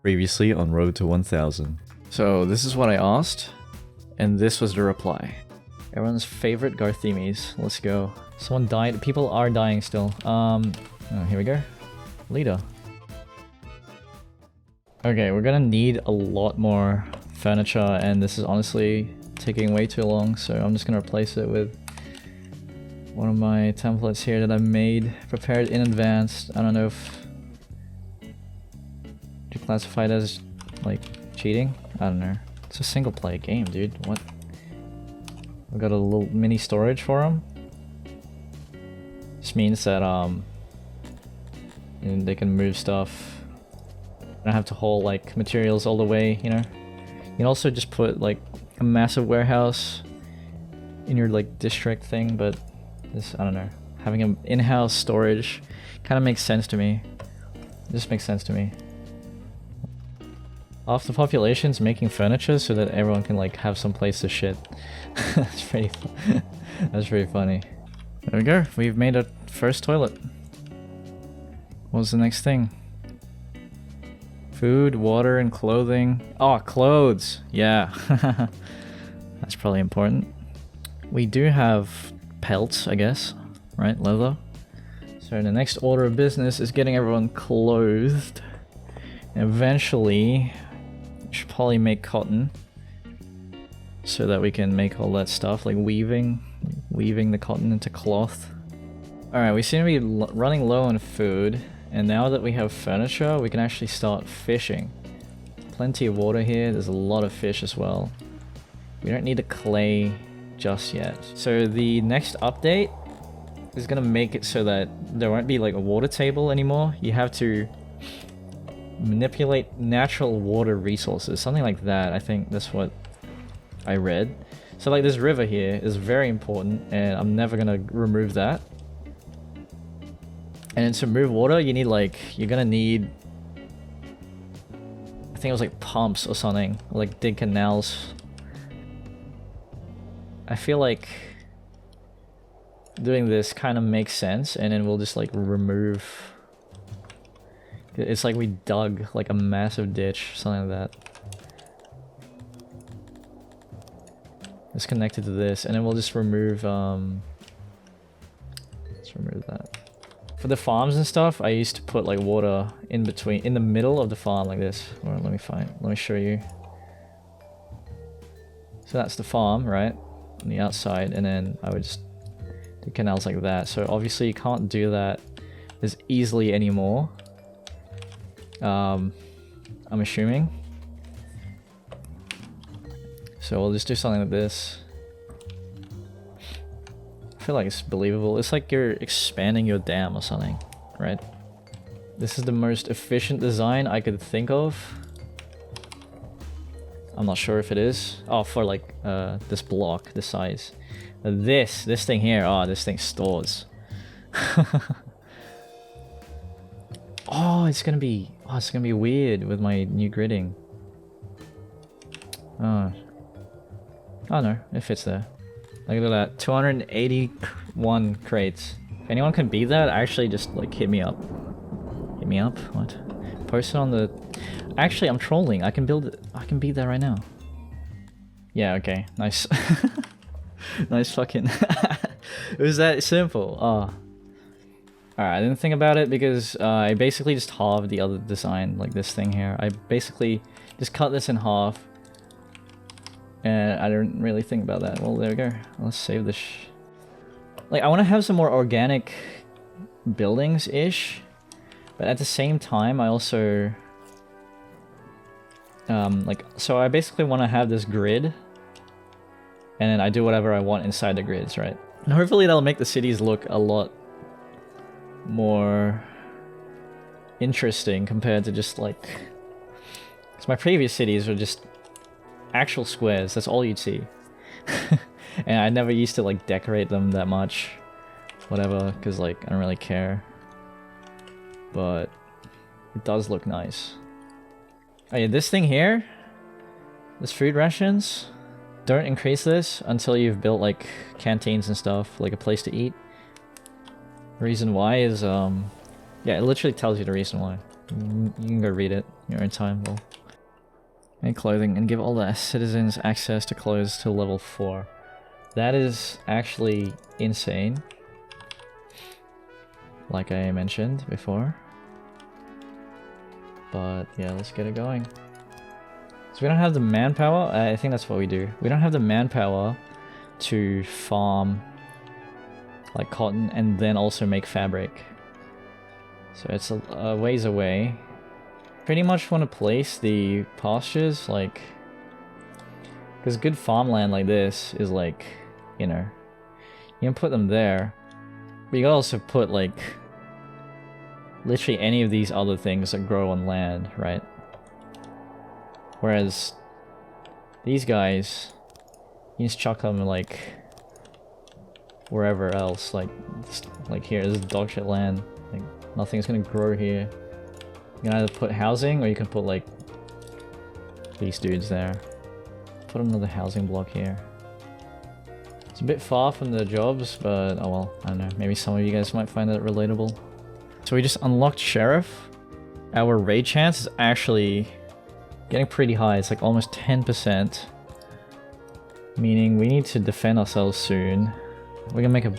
Previously on Road to 1000. So this is what I asked, and this was the reply. Everyone's favorite Garthimis. Let's go. Someone died. People are dying still. Oh, here we go. Leader. Okay, we're gonna need a lot more furniture, and this is honestly taking way too long, so I'm just gonna replace it with one of my templates here that I made, prepared in advance. I don't know if you classify it as like cheating. I don't know. It's a single player game, dude. What? We've got a little mini storage for them. This means that they can move stuff. I don't have to haul like materials all the way, you know. You can also just put like a massive warehouse in your like district thing, but this, I don't know. Having an in-house storage kind of makes sense to me. It just makes sense to me. Half the population's making furniture so that everyone can like have some place to shit. That's pretty funny. There we go. We've made a first toilet. What's the next thing? Food, water, and clothing. Oh, clothes! Yeah. That's probably important. We do have pelts, I guess. Right? Leather. So the next order of business is getting everyone clothed. And eventually, we should probably make cotton. So that we can make all that stuff, like weaving the cotton into cloth. Alright, we seem to be running low on food. And now that we have furniture, we can actually start fishing. Plenty of water here. There's a lot of fish as well. We don't need the clay just yet. So the next update is gonna make it so that there won't be like a water table anymore. You have to manipulate natural water resources. Something like that. I think that's what I read. So like this river here is very important, and I'm never gonna remove that. And to move water, you need like, you're gonna need, I think it was like pumps or something, like dig canals. I feel like doing this kind of makes sense, and then we'll just like remove, it's like we dug like a massive ditch, something like that. It's connected to this, and then we'll just remove, let's remove that. For the farms and stuff, I used to put like water in between, in the middle of the farm like this. Or let me show you. So that's the farm, right? On the outside, and then I would just do canals like that. So obviously you can't do that as easily anymore. I'm assuming. So we'll just do something like this. I feel like it's believable. It's like you're expanding your dam or something, right? This is the most efficient design I could think of. I'm not sure if it is. Oh, for like this block, this size. This thing here, oh, this thing stores. Oh, it's gonna be weird with my new gridding. Oh no, it fits there. Look at that, 281 crates. If anyone can beat that, actually just like hit me up. Hit me up? What? Post it on the... Actually, I'm trolling. I can build it. I can beat that right now. Yeah, okay. Nice. Nice fucking... It was that simple. Oh. Alright, I didn't think about it because I basically just halved the other design, like this thing here. I basically just cut this in half. And I didn't really think about that. Well, there we go. Let's save this. Like, I want to have some more organic buildings-ish. But at the same time, I also... so I basically want to have this grid. And then I do whatever I want inside the grids, right? And hopefully that'll make the cities look a lot more interesting compared to just like... Because my previous cities were just actual squares, that's all you'd see. And I never used to like decorate them that much. Whatever, because like I don't really care. But it does look nice. Oh yeah, this thing here, this food rations, don't increase this until you've built like canteens and stuff, like a place to eat. Reason why is yeah, it literally tells you the reason why. You can go read it in your own time. Well, and clothing, and give all the citizens access to clothes till level 4. That is actually insane. Like I mentioned before. But yeah, let's get it going. So we don't have the manpower. I think that's what we do. We don't have the manpower to farm like cotton and then also make fabric. So it's a ways away. Pretty much want to place the pastures like, because good farmland like this is like, you know, you can put them there, but you can also put like literally any of these other things that grow on land, right? Whereas these guys, you just chuck them like wherever else, like here, this is dog shit land. Like nothing's gonna grow here. You can either put housing or you can put like these dudes there. Put another housing block here. It's a bit far from the jobs, but oh well, I don't know. Maybe some of you guys might find that relatable. So we just unlocked Sheriff. Our raid chance is actually getting pretty high. It's like almost 10%. Meaning we need to defend ourselves soon. We're gonna make a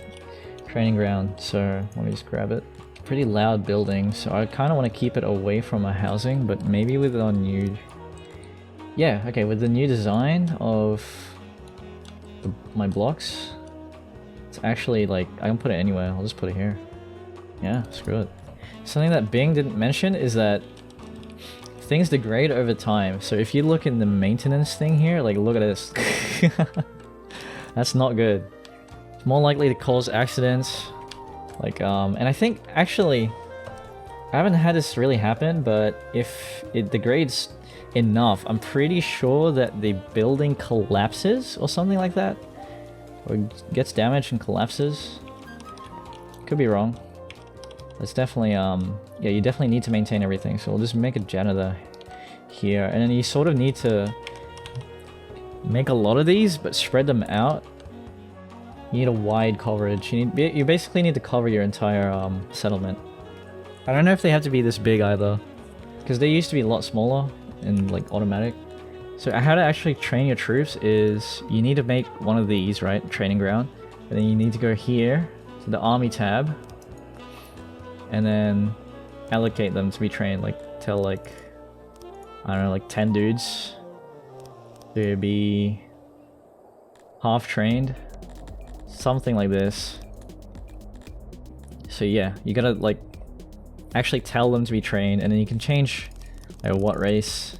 training ground, so let me just grab it. Pretty loud building, so I kind of want to keep it away from our housing, but maybe with our new... Yeah, okay, with the new design of my blocks, it's actually like, I can put it anywhere, I'll just put it here. Yeah, screw it. Something that Bing didn't mention is that things degrade over time. So if you look in the maintenance thing here, like look at this. That's not good. It's more likely to cause accidents. Like, and I think actually, I haven't had this really happen, but if it degrades enough, I'm pretty sure that the building collapses or something like that. Or gets damaged and collapses. Could be wrong. It's definitely, yeah, you definitely need to maintain everything. So we'll just make a janitor here. And then you sort of need to make a lot of these, but spread them out. You need a wide coverage. You basically need to cover your entire settlement. I don't know if they have to be this big either, because they used to be a lot smaller and like automatic. So how to actually train your troops is you need to make one of these, right? Training ground. And then you need to go here to the army tab. And then allocate them to be trained. Like tell like, I don't know, like 10 dudes to be half trained. Something like this. So yeah, you gotta like actually tell them to be trained, and then you can change like what race,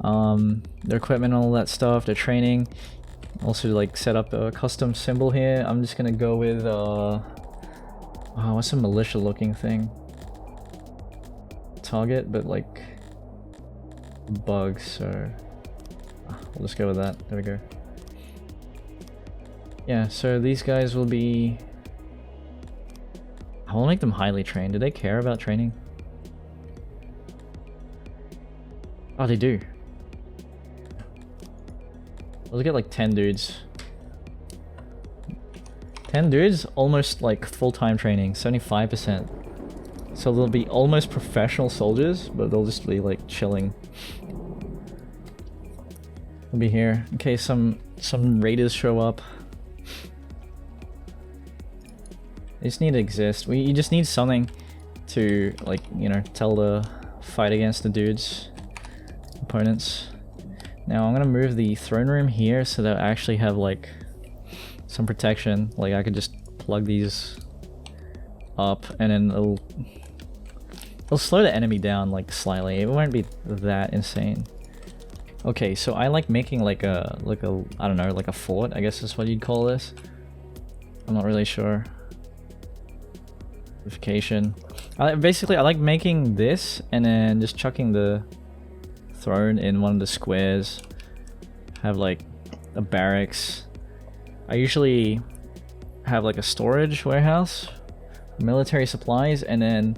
their equipment, all that stuff, their training. Also like set up a custom symbol here. I'm just gonna go with oh, what's a militia looking thing? Target, but like bugs, so we'll just go with that. There we go. Yeah, so these guys will be... I will make them highly trained. Do they care about training? Oh, they do. Let's get like 10 dudes. 10 dudes, almost like full-time training, 75%. So they'll be almost professional soldiers, but they'll just be like chilling. They'll be here in case some raiders show up. They just need to exist. You just need something to, like, you know, tell the fight against the dudes, opponents. Now I'm gonna move the throne room here so that I actually have like some protection. Like I could just plug these up and then it'll slow the enemy down like slightly. It won't be that insane. Okay, so I like making like a I don't know, like a fort, I guess is what you'd call this. I'm not really sure. Basically, I like making this and then just chucking the throne in one of the squares. Have like a barracks. I usually have like a storage warehouse, military supplies, and then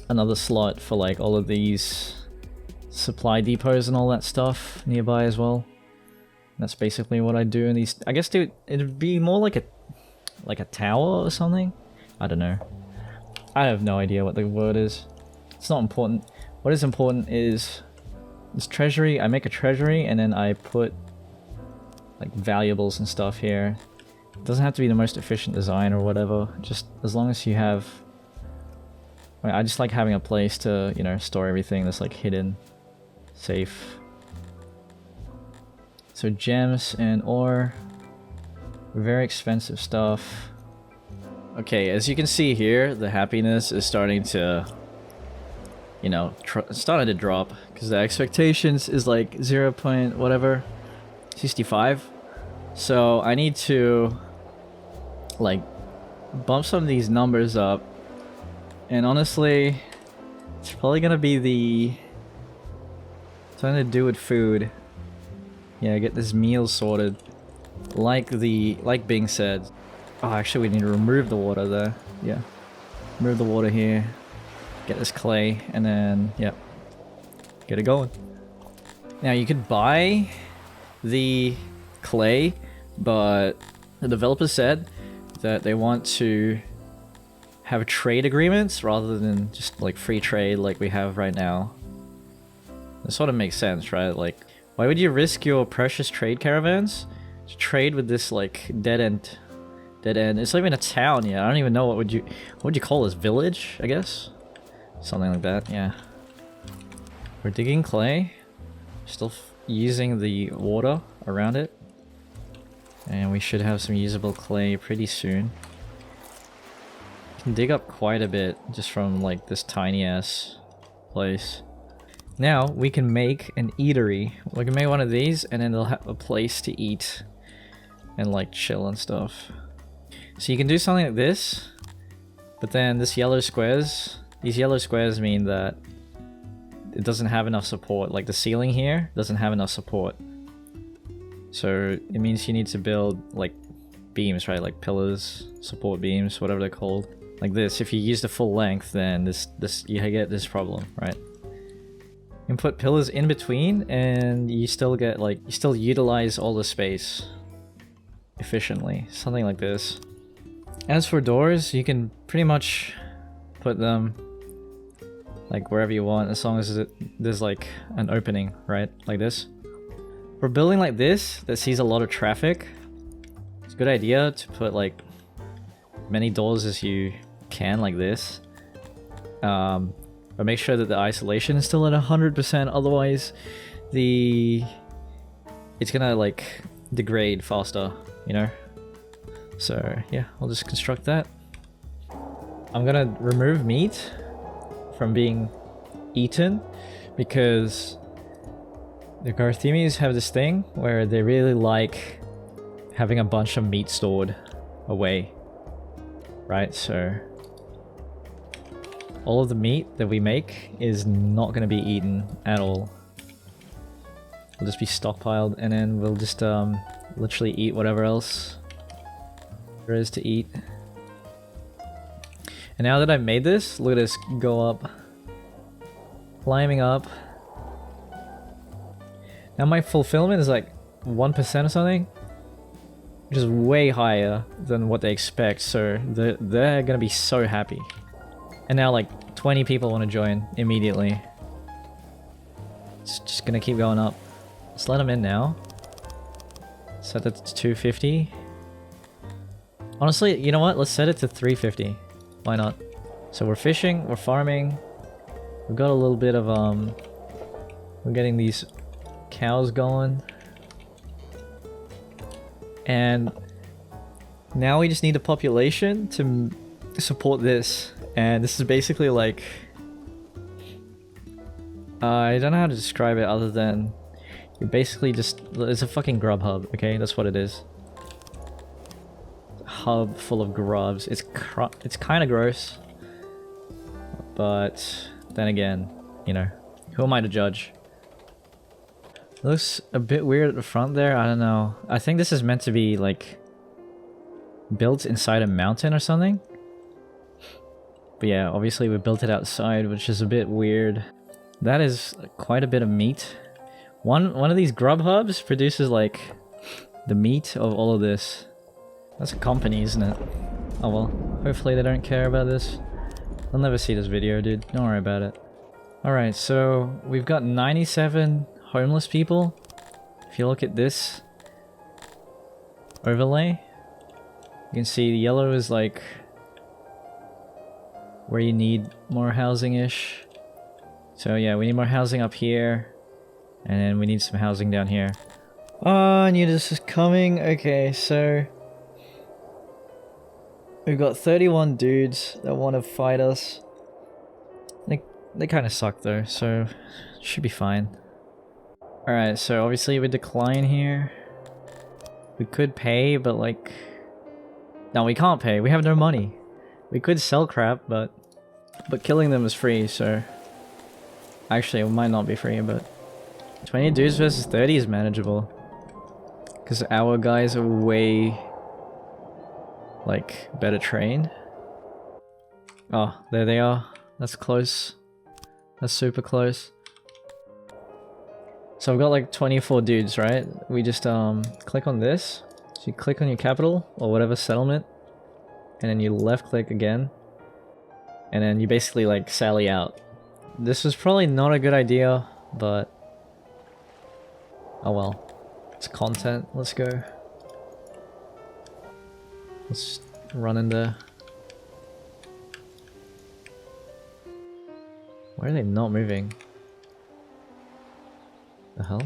another slot for like all of these supply depots and all that stuff nearby as well. That's basically what I do in these. I guess it'd be more like a tower or something. I don't know. I have no idea what the word is. It's not important. What is important is this treasury. I make a treasury and then I put like valuables and stuff here. It doesn't have to be the most efficient design or whatever. Just as long as you have... I just like having a place to, you know, store everything that's like hidden, safe. So gems and ore, very expensive stuff. Okay, as you can see here, the happiness is starting to, you know, starting to drop because the expectations is like 0. Whatever, 65. So I need to like bump some of these numbers up. And honestly, it's probably gonna be the something to do with food. Yeah, get this meal sorted. Like being said. Oh, actually, we need to remove the water there. Yeah, remove the water here. Get this clay, and then yep, get it going. Now you could buy the clay, but the developer said that they want to have trade agreements rather than just like free trade like we have right now. That sort of makes sense, right? Like, why would you risk your precious trade caravans to trade with this like dead end? It's not even a town yet. I don't even know what would you call this, village? I guess something like that. Yeah. We're digging clay. Still using the water around it, and we should have some usable clay pretty soon. Can dig up quite a bit just from like this tiny ass place. Now we can make an eatery. We can make one of these and then they'll have a place to eat and like chill and stuff. So you can do something like this, but then these yellow squares mean that it doesn't have enough support. Like the ceiling here doesn't have enough support. So it means you need to build like beams, right? Like pillars, support beams, whatever they're called. Like this, if you use the full length, then this you get this problem, right? You can put pillars in between, and you still get like you still utilize all the space efficiently. Something like this. As for doors, you can pretty much put them like wherever you want, as long as there's like an opening, right? Like this. For a building like this that sees a lot of traffic, it's a good idea to put like many doors as you can, like this. But make sure that the isolation is still at 100%, otherwise it's gonna like degrade faster, you know? So yeah, I'll just construct that. I'm gonna remove meat from being eaten because the Garthimis have this thing where they really like having a bunch of meat stored away. Right, so all of the meat that we make is not going to be eaten at all. It'll just be stockpiled, and then we'll just literally eat whatever else there is to eat. And now that I've made this, look at this go up. Climbing up. Now my fulfillment is like 1% or something, which is way higher than what they expect, so they're gonna be so happy. And now like 20 people want to join immediately. It's just gonna keep going up. Let's let them in now. Set it to 250. Honestly, you know what? Let's set it to 350. Why not? So we're fishing, we're farming. We've got a little bit of we're getting these cows going. And now we just need a population to support this. And this is basically like... I don't know how to describe it other than... You're basically just... It's a fucking grub hub, okay? That's what it is. Hub full of grubs. It's kind of gross. But then again, you know, who am I to judge? It looks a bit weird at the front there. I don't know. I think this is meant to be like built inside a mountain or something. But yeah, obviously we built it outside, which is a bit weird. That is quite a bit of meat. One of these grub hubs produces like the meat of all of this. That's a company, isn't it? Oh well, hopefully they don't care about this. They'll never see this video, dude. Don't worry about it. Alright, so we've got 97 homeless people. If you look at this overlay, you can see the yellow is like where you need more housing-ish. So yeah, we need more housing up here, and then we need some housing down here. Oh, I knew this was coming. Okay, so we've got 31 dudes that want to fight us. They kind of suck though, so should be fine. Alright, so obviously we decline here. We could pay, but like... No, we can't pay. We have no money. We could sell crap, but killing them is free, so... Actually, it might not be free, but... 20 dudes versus 30 is manageable. Because our guys are way... like, better trained. Oh, there they are. That's close. That's super close. So I've got like 24 dudes, right? We just click on this. So you click on your capital or whatever settlement, and then you left click again, and then you basically like sally out. This was probably not a good idea, but oh well. It's content. Let's go. Let's run in there. Why are they not moving? The hell?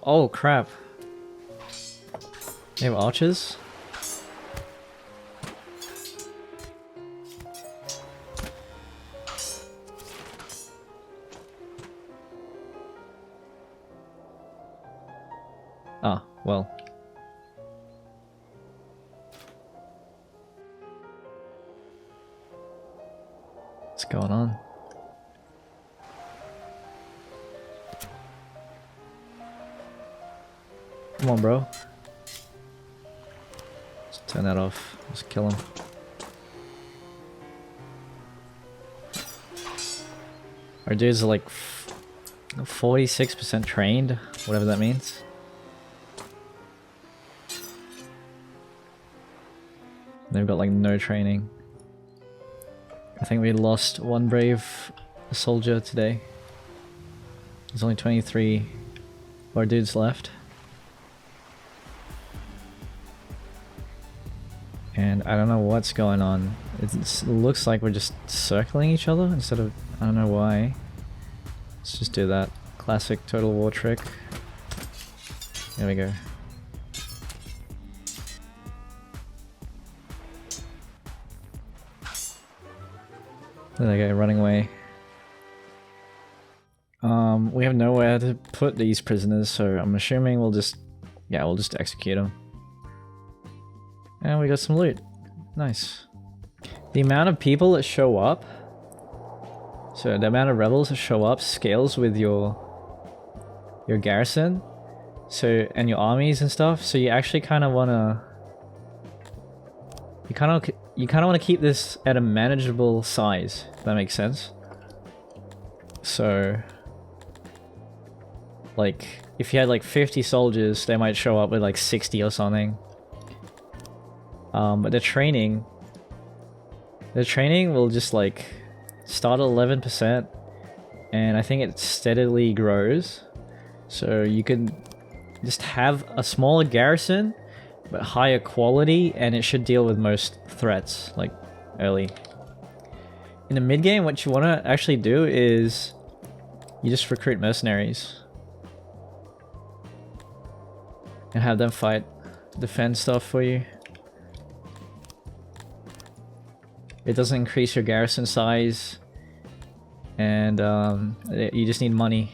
Oh crap. They have archers? Ah, well. What's going on? Come on, bro. Let's turn that off. Let's kill him. Our dudes are like 46% trained, whatever that means. They've got like no training. I think we lost one brave soldier today. There's only 23 of our dudes left. And I don't know what's going on. It looks like we're just circling each other instead of... I don't know why. Let's just do that. Classic Total War trick. There we go. There they go, running away. We have nowhere to put these prisoners, so I'm assuming we'll just... Yeah, we'll just execute them. And we got some loot. Nice. The amount of people that show up... So the amount of rebels that show up scales with your garrison. So, and your armies and stuff. So you actually kind of want to... You kind of want to keep this at a manageable size, if that makes sense. So, like, if you had like 50 soldiers, they might show up with like 60 or something. But the training will just like start at 11%, and I think it steadily grows. So you can just have a smaller garrison, but higher quality, and it should deal with most threats, like, early. In the mid-game, what you want to actually do is you just recruit mercenaries. And have them fight, defend stuff for you. It doesn't increase your garrison size, and you just need money.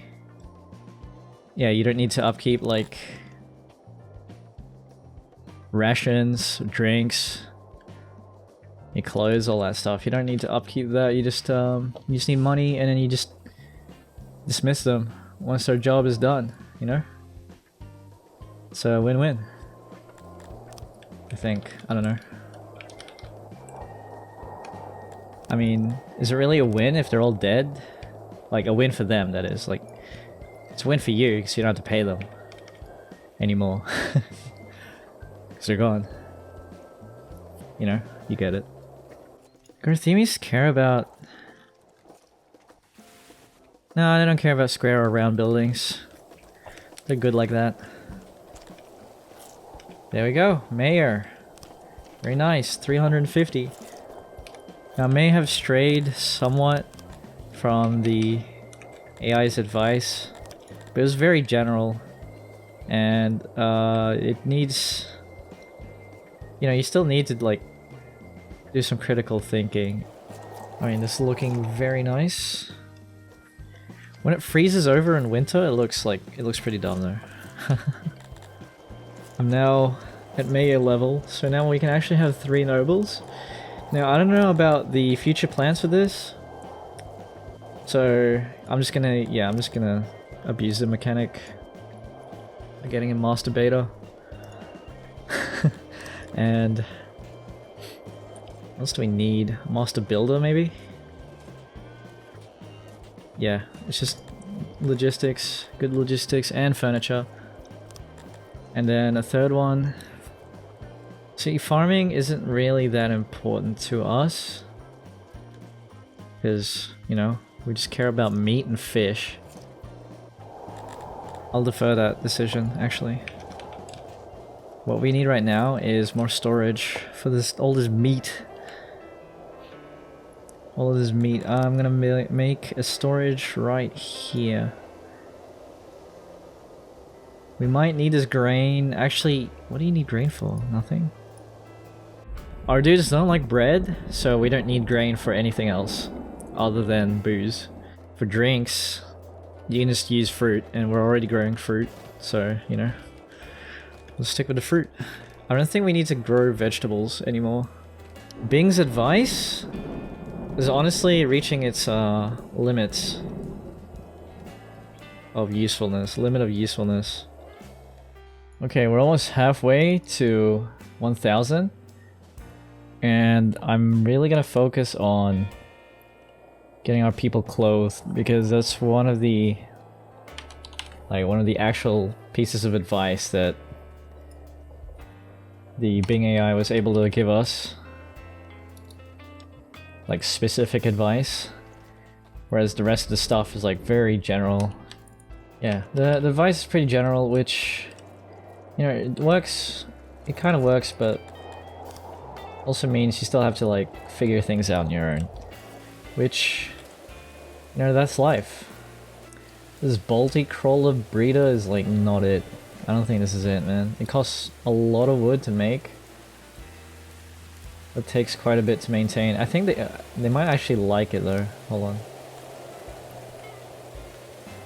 Yeah, you don't need to upkeep, like... rations, drinks, your clothes, all that stuff. You don't need to upkeep that. You just need money, and then you just dismiss them once their job is done, you know? It's a win-win, I think. I don't know. I mean, is it really a win if they're all dead? Like a win for them, that is. Like, it's a win for you because you don't have to pay them anymore. Because they're gone. You know, you get it. Garthimis care about... No, they don't care about square or round buildings. They're good like that. There we go, Mayor. Very nice, 350. Now, I may have strayed somewhat from the AI's advice, but it was very general. And it needs... You know, you still need to, like, do some critical thinking. I mean, this is looking very nice. When it freezes over in winter, it looks pretty dumb though. I'm now at mayor level, so now we can actually have 3 nobles. Now, I don't know about the future plans for this. So, I'm just gonna abuse the mechanic by getting a master beta. And what else do we need? Master builder, maybe? Yeah, it's just logistics, good logistics, and furniture. And then a third one. See, farming isn't really that important to us. Because, you know, we just care about meat and fish. I'll defer that decision, actually. What we need right now is more storage for all this meat. All of this meat. I'm gonna make a storage right here. We might need this grain. Actually, what do you need grain for? Nothing? Our dudes don't like bread, so we don't need grain for anything else other than booze. For drinks, you can just use fruit, and we're already growing fruit, so, you know, we'll stick with the fruit. I don't think we need to grow vegetables anymore. Bing's advice is honestly reaching its limits of usefulness. Limit of usefulness. Okay, we're almost halfway to 1000. And I'm really gonna focus on getting our people clothed, because that's one of the actual pieces of advice that the Bing AI was able to give us. Like specific advice, whereas the rest of the stuff is like very general. Yeah, the advice is pretty general, which, you know, it works, it kind of works, but also means you still have to like figure things out on your own, which, you know, that's life. This Baltic crawler breeder is like not it. I don't think this is it, man. It costs a lot of wood to make. It takes quite a bit to maintain. I think they might actually like it though. Hold on.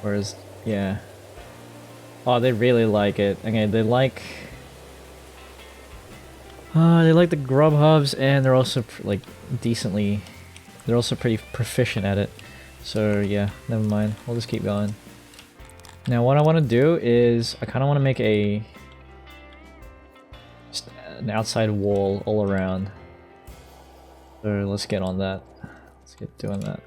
Whereas, yeah. Oh, they really like it. Okay, they like the grub hubs, and they're also like decently. They're also pretty proficient at it. So yeah, never mind. We'll just keep going. Now, what I want to do is I kind of want to make just an outside wall all around. So let's get on that. Let's get doing that.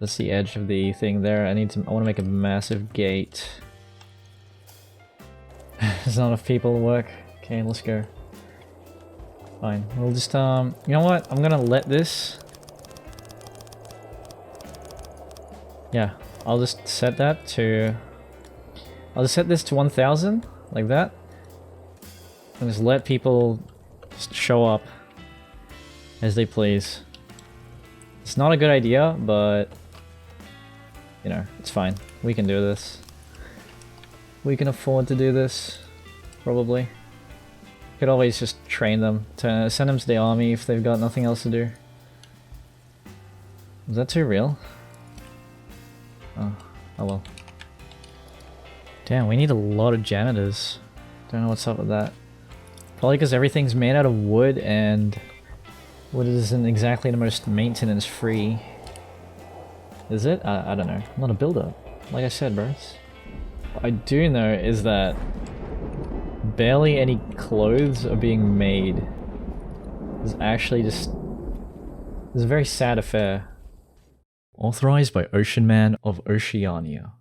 That's the edge of the thing there. I want to make a massive gate. There's not enough people to work. Okay, let's go. Fine. We'll just you know what? I'm gonna let this. Yeah, I'll just set that to. I'll just set this to 1000, like that, and just let people just show up as they please. It's not a good idea, but you know, it's fine. We can do this. We can afford to do this, probably. Could always just train them, to send them to the army if they've got nothing else to do. Is that too real? Oh well. Damn, we need a lot of janitors. Don't know what's up with that. Probably because everything's made out of wood, and wood isn't exactly the most maintenance free. Is it? I don't know. I'm not a builder. Like I said, bros. What I do know is that barely any clothes are being made. It's actually just... It's a very sad affair. Authorized by Ocean Man of Oceania.